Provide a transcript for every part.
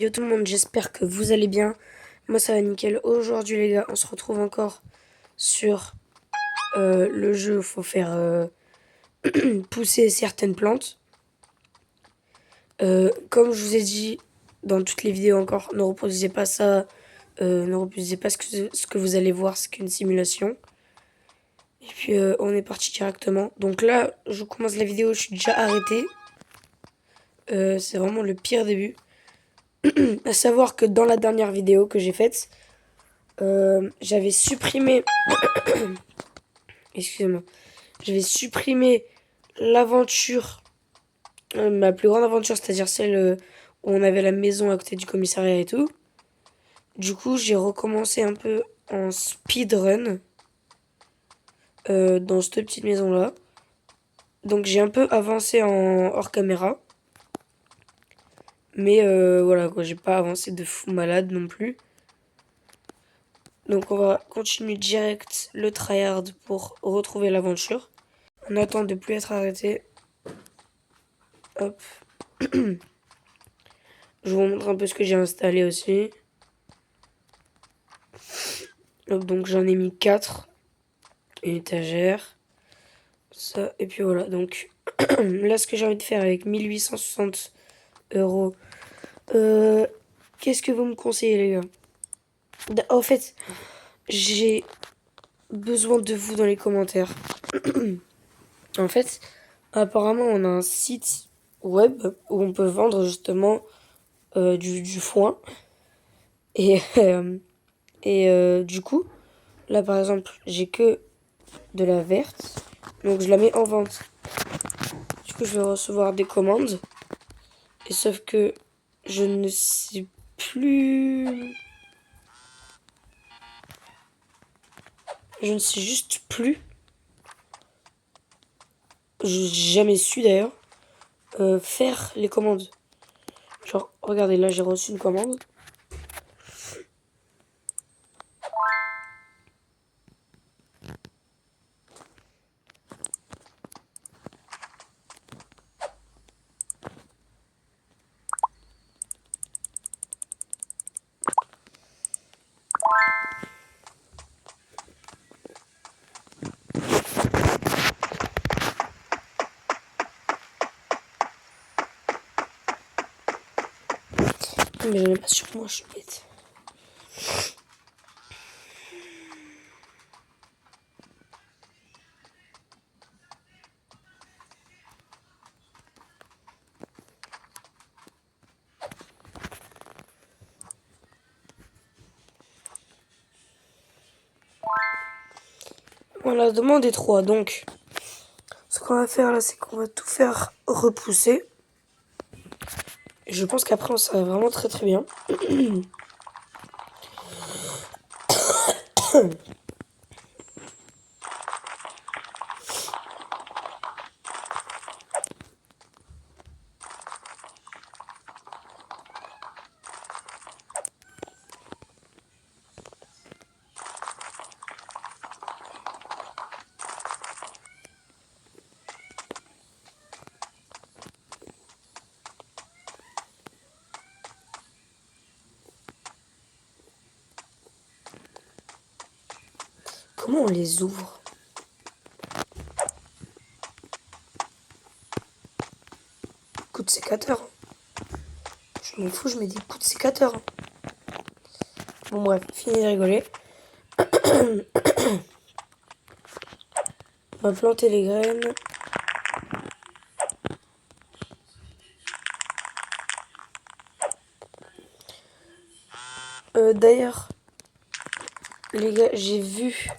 Yo tout le monde, j'espère que vous allez bien. Moi ça va nickel. Aujourd'hui les gars, on se retrouve encore sur le jeu où il faut faire pousser certaines plantes. Comme je vous ai dit dans toutes les vidéos encore, ne reproduisez pas ça. Ne reproduisez pas ce que vous allez voir, c'est qu'une simulation. Et puis on est parti directement. Donc là, je commence la vidéo, je suis déjà arrêté. C'est vraiment le pire début. À savoir que dans la dernière vidéo que j'ai faite, j'avais supprimé, excusez-moi, j'avais supprimé l'aventure, ma plus grande aventure, c'est-à-dire celle où on avait la maison à côté du commissariat et tout. Du coup, j'ai recommencé un peu en speedrun dans cette petite maison-là. Donc j'ai un peu avancé en hors caméra. Mais voilà quoi, j'ai pas avancé de fou malade non plus. Donc on va continuer direct le tryhard pour retrouver l'aventure. On attend de plus être arrêté. Hop. Je vous montre un peu ce que j'ai installé aussi. Hop, donc j'en ai mis 4. Une étagère. Ça, et puis voilà. Donc là, ce que j'ai envie de faire avec 1860 euros. Qu'est-ce que vous me conseillez, les gars? En fait, j'ai besoin de vous dans les commentaires. En fait, apparemment, on a un site web où on peut vendre justement du foin. Et, du coup, là par exemple, j'ai que de la verte. Donc je la mets en vente. Du coup, je vais recevoir des commandes. Et sauf que je ne sais plus. Je ne sais juste plus. J'ai jamais su d'ailleurs faire les commandes. Genre, regardez, là j'ai reçu une commande. Mais j'en ai pas sur moi, je suis bête. Bon, la demande est 3, donc ce qu'on va faire là, c'est qu'on va tout faire repousser. Et je pense qu'après, on sera vraiment très très bien. Comment on les ouvre? Coup de sécateur. Je m'en fous, je mets des coups de sécateur. Bon bref, fini de rigoler. On va planter les graines. D'ailleurs, les gars, j'ai vu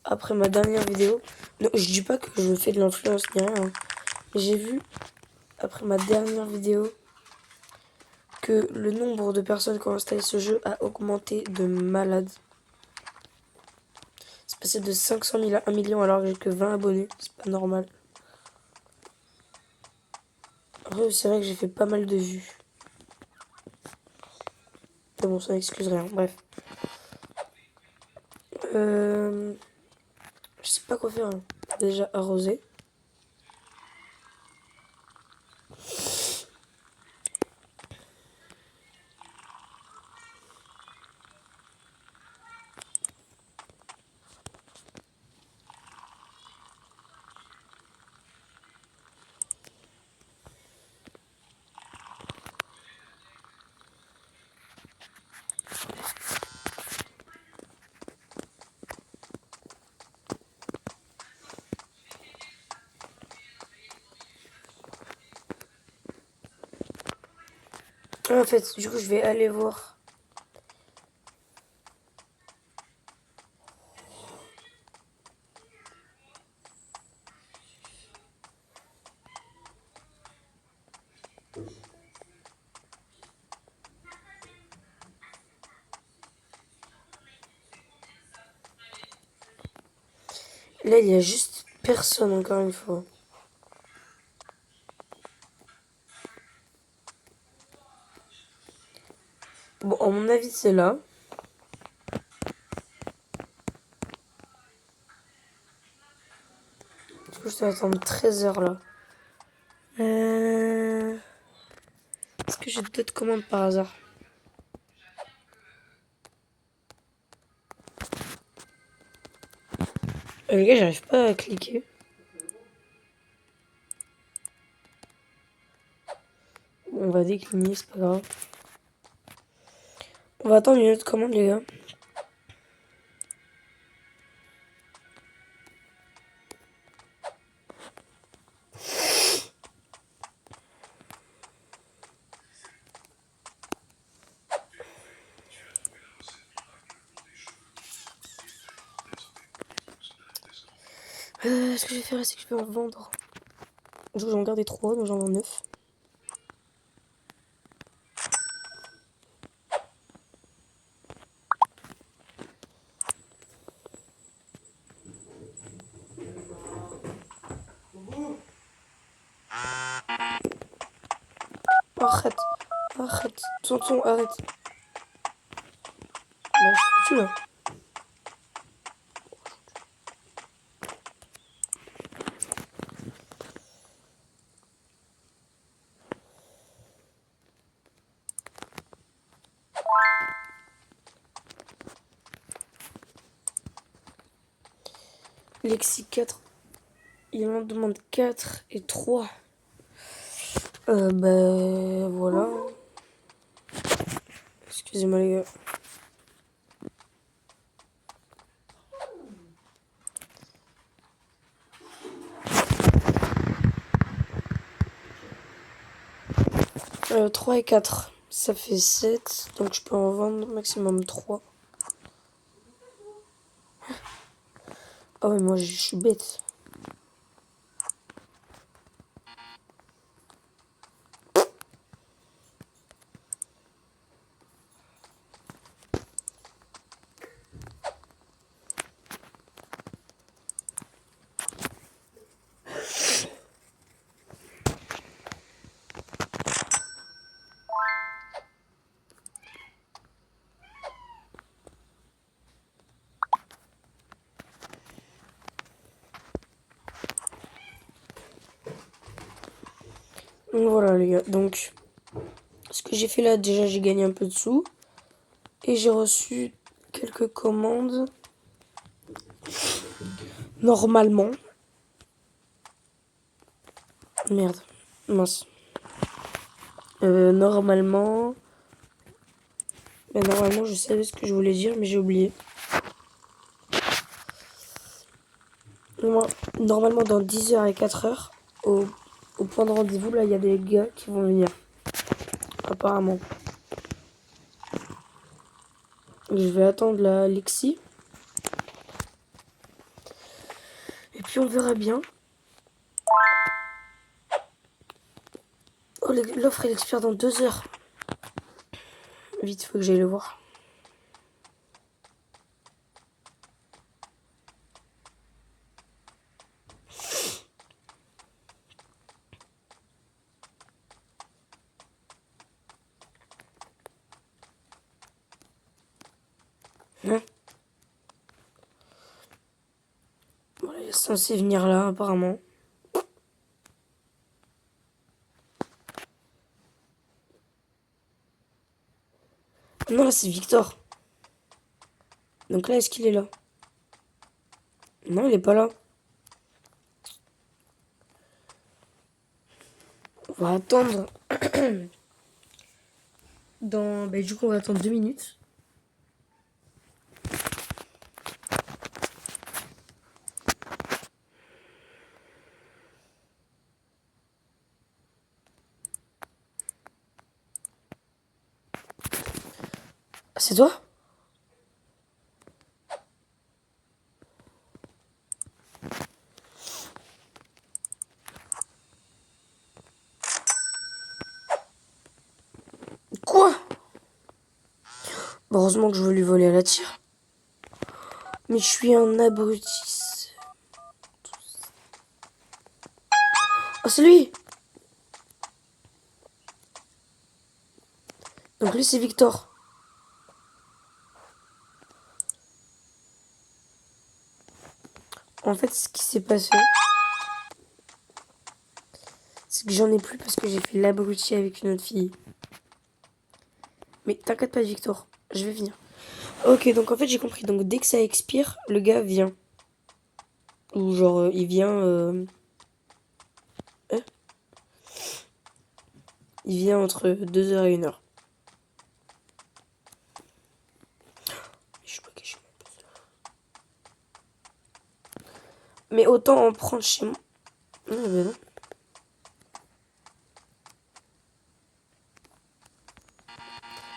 après ma dernière vidéo. Non, je dis pas que je fais de l'influence ni rien, hein. J'ai vu après ma dernière vidéo que le nombre de personnes qui ont installé ce jeu a augmenté de malade. C'est passé de 500 000 à 1 million alors que j'ai que 20 abonnés. C'est pas normal. Après, c'est vrai que j'ai fait pas mal de vues. Mais bon, ça n'excuse rien. Bref. Je sais pas quoi faire, hein. Déjà arrosé. En fait, du coup, je vais aller voir. Là, il y a juste personne, encore une fois. Bon, à mon avis, c'est là. Du coup, je dois attendre 13 heures là. Est-ce que j'ai d'autres commandes par hasard? Les gars, j'arrive pas à cliquer. On va décliner, c'est pas grave. On va attendre une autre commande, les gars. Ce que je vais faire, c'est que je vais en vendre. Du coup, j'en gardais 3, donc j'en vends 9. Arrête, arrête, tonton, arrête. Bah, je suis foutu là. Lexi 4, il en demande 4 et 3. Bah voilà. Excusez-moi les gars. Euh, 3 et 4, ça fait 7. Donc je peux en vendre maximum 3. Ah ouais, moi je suis bête. Donc voilà les gars. Donc ce que j'ai fait là, déjà j'ai gagné un peu de sous. Et j'ai reçu quelques commandes. Normalement. Merde. Mince. Normalement. Normalement, je savais ce que je voulais dire, mais j'ai oublié. Normalement, dans 10 heures et 4 heures, au point de rendez-vous, là, il y a des gars qui vont venir. Apparemment. Je vais attendre la Lexi. Et puis, on verra bien. Oh, l'offre, elle expire dans 2 heures. Vite, faut que j'aille le voir. Hein? Voilà, il est censé venir là, apparemment. Non, là, c'est Victor. Donc là, est-ce qu'il est là? Non, il est pas là. On va attendre. Du coup, on va attendre 2 minutes. C'est toi? Quoi? Heureusement que je veux lui voler à la tire. Mais je suis un abruti. Oh, c'est lui! Donc lui, c'est Victor. En fait, ce qui s'est passé, c'est que j'en ai plus parce que j'ai fait l'abruti avec une autre fille. Mais t'inquiète pas, Victor, je vais venir. Ok, donc en fait, j'ai compris. Donc dès que ça expire, le gars vient. Ou genre, il vient... hein, il vient entre 2 heures et 1 heure. Je suis bloqué chez moi. Mais autant en prendre chez moi. Non, mais non.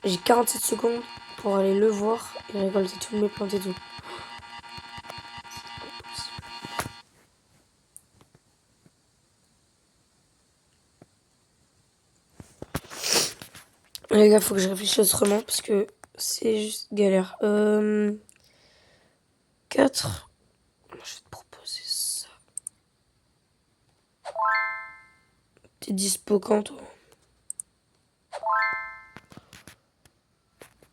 J'ai 47 secondes pour aller le voir et récolter toutes mes plantes et tout. Les gars, faut que je réfléchisse autrement parce que c'est juste galère. 4. Je vais te proposer ça. T'es dispo quand, toi?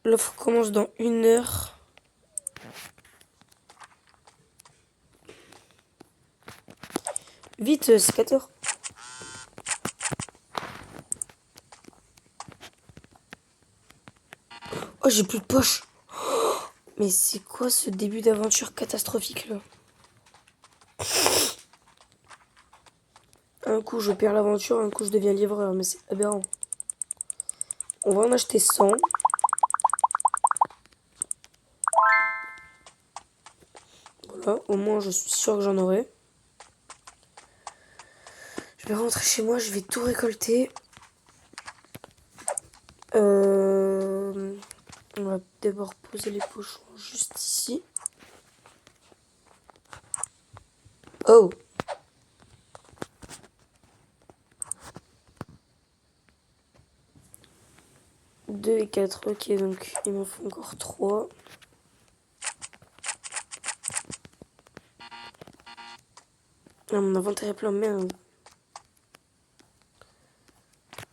L'offre commence dans 1 heure. Vite, c'est 4 heures. Oh, j'ai plus de poche. Mais c'est quoi ce début d'aventure catastrophique là? Un coup je perds l'aventure, un coup je deviens livreur, mais c'est aberrant. On va en acheter 100. Voilà, au moins je suis sûr que j'en aurai. Je vais rentrer chez moi, je vais tout récolter. On va d'abord poser les pochons juste ici. Oh! 2 et 4, ok, donc il m'en faut encore 3. Ah, mon inventaire est plein, merde.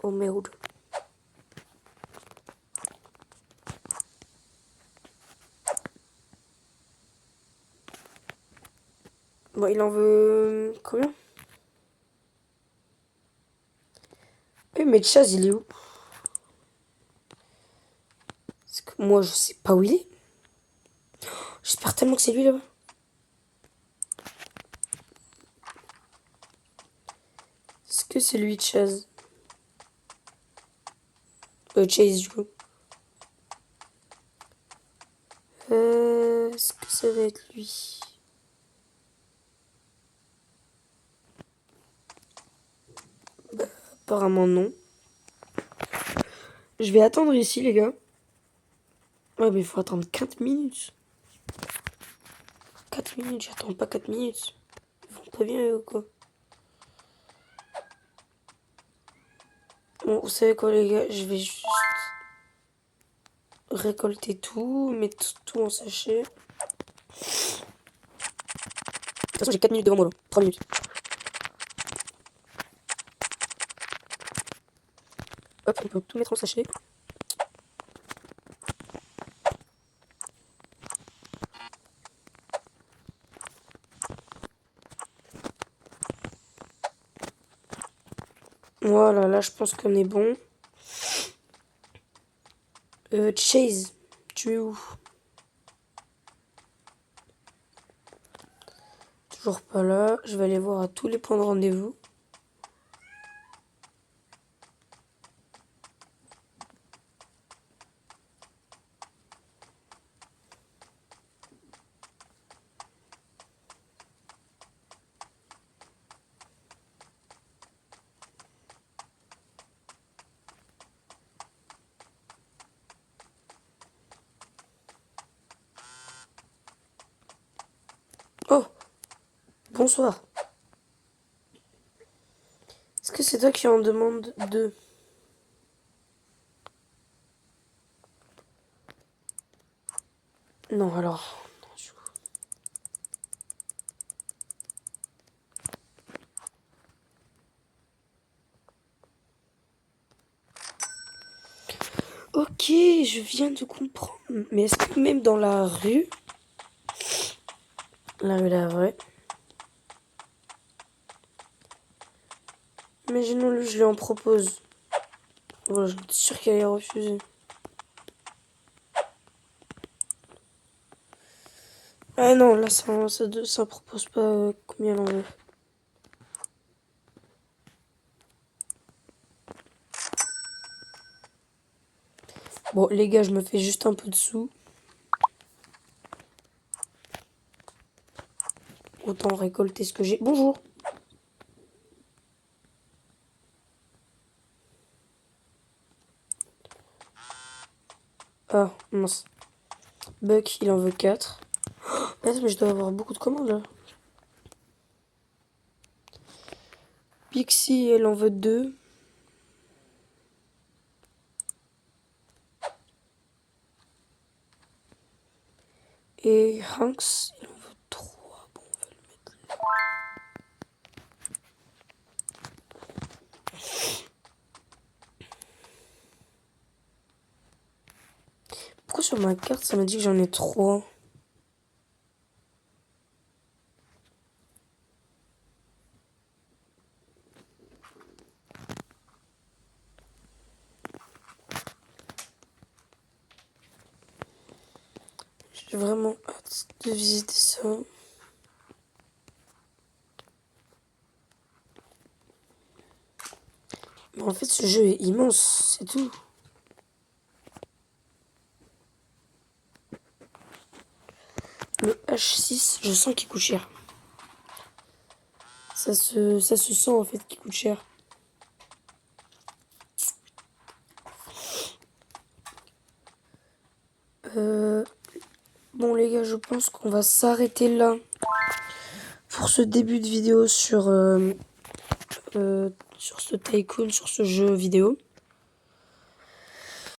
Oh merde. Bon, il en veut combien? Mais Chaz, il est où? Parce que moi, je sais pas où il est. J'espère tellement que c'est lui là-bas. Est-ce que c'est lui, Chaz? Chase, du coup. Est-ce que ça va être lui? Apparemment, non. Je vais attendre ici, les gars. Ouais, mais il faut attendre 4 minutes. 4 minutes, j'attends pas 4 minutes. Ils vont pas bien, eux, ou quoi? Bon, vous savez quoi, les gars? Je vais juste récolter tout, mettre tout en sachet. De toute façon, j'ai 4 minutes devant moi, là. 3 minutes. Hop, on peut tout mettre en sachet. Voilà, là, je pense qu'on est bon. Chase, tu es où? Toujours pas là. Je vais aller voir à tous les points de rendez-vous. Bonsoir. Est-ce que c'est toi qui en demande deux? Non, alors. Ok, je viens de comprendre. Mais est-ce que même dans la rue la vraie. Imaginons-le, je lui en propose. Voilà, je suis sûre qu'elle allait refuser. Ah non, là, ça propose pas combien elle en veut. Bon, les gars, je me fais juste un peu de sous. Autant récolter ce que j'ai. Bonjour. Ah, mince. Buck, il en veut 4. Attends, mais je dois avoir beaucoup de commandes là. Pixie, elle en veut 2. Et Hanks, il en veut 3. Bon, on va le mettre là. Pourquoi sur ma carte, ça m'a dit que j'en ai 3? J'ai vraiment hâte de visiter ça. Mais en fait, ce jeu est immense, c'est tout. Le H6, je sens qu'il coûte cher. Ça se sent en fait qu'il coûte cher. Bon les gars, je pense qu'on va s'arrêter là pour ce début de vidéo sur ce tycoon, sur ce jeu vidéo.